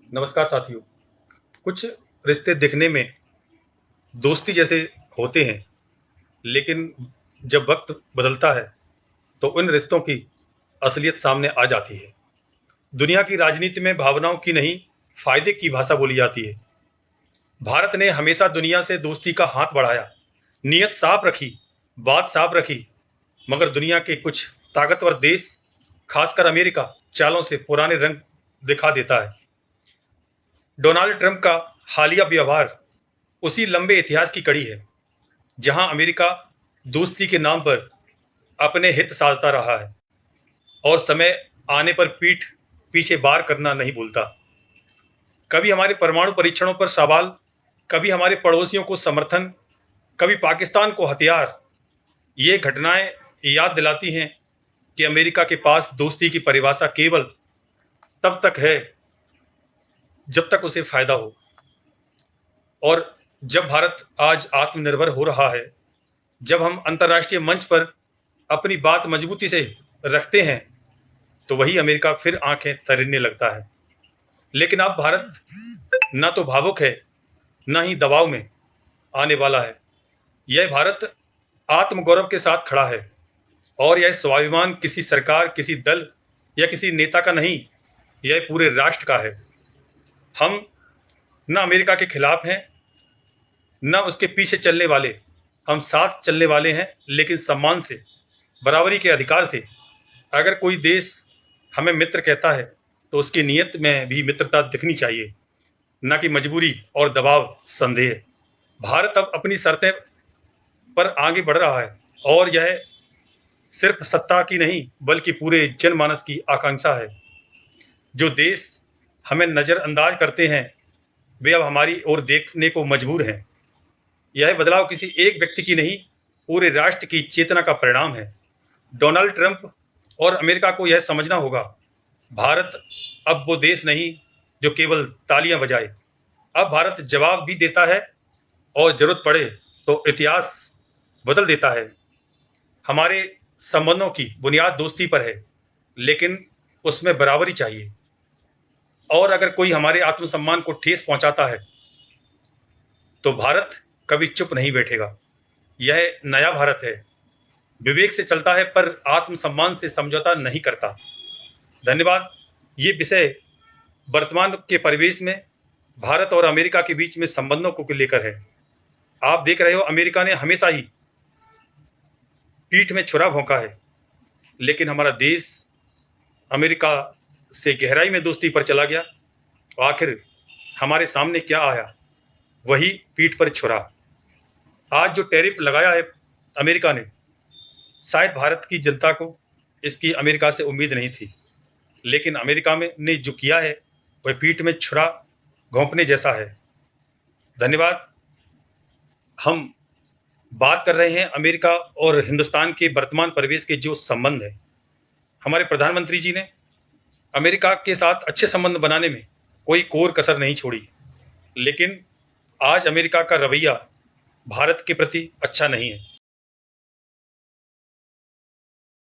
नमस्कार साथियों। कुछ रिश्ते दिखने में दोस्ती जैसे होते हैं, लेकिन जब वक्त बदलता है तो उन रिश्तों की असलियत सामने आ जाती है। दुनिया की राजनीति में भावनाओं की नहीं, फायदे की भाषा बोली जाती है। भारत ने हमेशा दुनिया से दोस्ती का हाथ बढ़ाया, नीयत साफ रखी, बात साफ रखी, मगर दुनिया के कुछ ताकतवर देश, खासकर अमेरिका, चालों से पुराने रंग दिखा देता है। डोनाल्ड ट्रंप का हालिया व्यवहार उसी लंबे इतिहास की कड़ी है, जहां अमेरिका दोस्ती के नाम पर अपने हित साधता रहा है और समय आने पर पीठ पीछे बार करना नहीं भूलता। कभी हमारे परमाणु परीक्षणों पर सवाल, कभी हमारे पड़ोसियों को समर्थन, कभी पाकिस्तान को हथियार। ये घटनाएं याद दिलाती हैं कि अमेरिका के पास दोस्ती की परिभाषा केवल तब तक है जब तक उसे फायदा हो। और जब भारत आज आत्मनिर्भर हो रहा है, जब हम अंतर्राष्ट्रीय मंच पर अपनी बात मजबूती से रखते हैं, तो वही अमेरिका फिर आंखें तरीने लगता है। लेकिन अब भारत न तो भावुक है, न ही दबाव में आने वाला है। यह भारत आत्मगौरव के साथ खड़ा है, और यह स्वाभिमान किसी सरकार, किसी दल या किसी नेता का नहीं, यह पूरे राष्ट्र का है। हम न अमेरिका के खिलाफ हैं, न उसके पीछे चलने वाले। हम साथ चलने वाले हैं, लेकिन सम्मान से, बराबरी के अधिकार से। अगर कोई देश हमें मित्र कहता है तो उसकी नीयत में भी मित्रता दिखनी चाहिए, न कि मजबूरी और दबाव, संदेह। भारत अब अपनी शर्तें पर आगे बढ़ रहा है, और यह सिर्फ सत्ता की नहीं बल्कि पूरे जनमानस की आकांक्षा है। जो देश हमें नज़रअंदाज करते हैं, वे अब हमारी ओर देखने को मजबूर हैं। यह बदलाव किसी एक व्यक्ति की नहीं, पूरे राष्ट्र की चेतना का परिणाम है। डोनाल्ड ट्रंप और अमेरिका को यह समझना होगा, भारत अब वो देश नहीं जो केवल तालियां बजाए। अब भारत जवाब भी देता है, और जरूरत पड़े तो इतिहास बदल देता है। हमारे संबंधों की बुनियाद दोस्ती पर है, लेकिन उसमें बराबरी चाहिए। और अगर कोई हमारे आत्मसम्मान को ठेस पहुंचाता है, तो भारत कभी चुप नहीं बैठेगा। यह नया भारत है, विवेक से चलता है पर आत्मसम्मान से समझौता नहीं करता। धन्यवाद। ये विषय वर्तमान के परिवेश में भारत और अमेरिका के बीच में संबंधों को लेकर है। आप देख रहे हो, अमेरिका ने हमेशा ही पीठ में छुरा भोंका है, लेकिन हमारा देश अमेरिका से गहराई में दोस्ती पर चला गया। आखिर हमारे सामने क्या आया? वही पीठ पर छुरा। आज जो टैरिफ लगाया है अमेरिका ने, शायद भारत की जनता को इसकी अमेरिका से उम्मीद नहीं थी, लेकिन अमेरिका में ने जो किया है वह पीठ में छुरा घोंपने जैसा है। धन्यवाद। हम बात कर रहे हैं अमेरिका और हिंदुस्तान के वर्तमान परिवेश के जो संबंध है। हमारे प्रधानमंत्री जी ने अमेरिका के साथ अच्छे संबंध बनाने में कोई कोर कसर नहीं छोड़ी, लेकिन आज अमेरिका का रवैया भारत के प्रति अच्छा नहीं है।